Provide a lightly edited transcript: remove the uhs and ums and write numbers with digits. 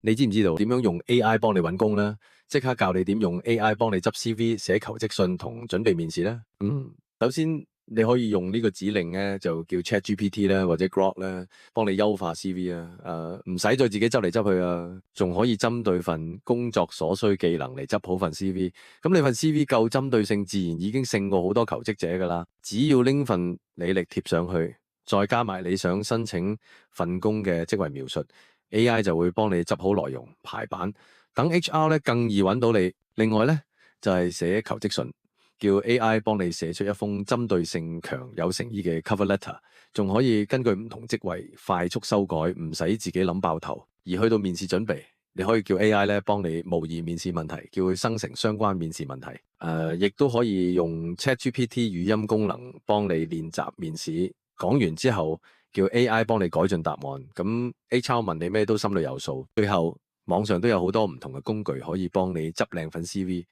你知唔知道點樣用 AI 幫你揾工呢？即刻教你點用 AI 幫你執 CV、寫求職信同準備面試呢？首先你可以用呢個指令咧，就叫 ChatGPT 啦，或者 Grok 啦，幫你優化 CV 啊。唔使再自己執嚟執去啊，仲可以針對份工作所需技能嚟執好份 CV。咁你份 CV 夠針對性，自然已經勝過好多求職者㗎啦。只要拎份履歷貼上去，再加埋你想申請份工嘅職位描述，AI 就會幫你執好內容排版，等 HR 咧更易揾到你。另外咧就係寫求職信，叫 AI 幫你寫出一封針對性強有誠意嘅 cover letter，仲可以根據唔同職位快速修改，唔使自己諗爆頭。而去到面試準備，你可以叫 AI 咧幫你模擬面試問題，叫佢生成相關面試問題。亦都可以用 ChatGPT 語音功能幫你練習面試，講完之後叫 AI 幫你改進答案。咁 HR 問你咩都心裏有數。最後網上都有好多唔同嘅工具可以幫你執靚份 CV。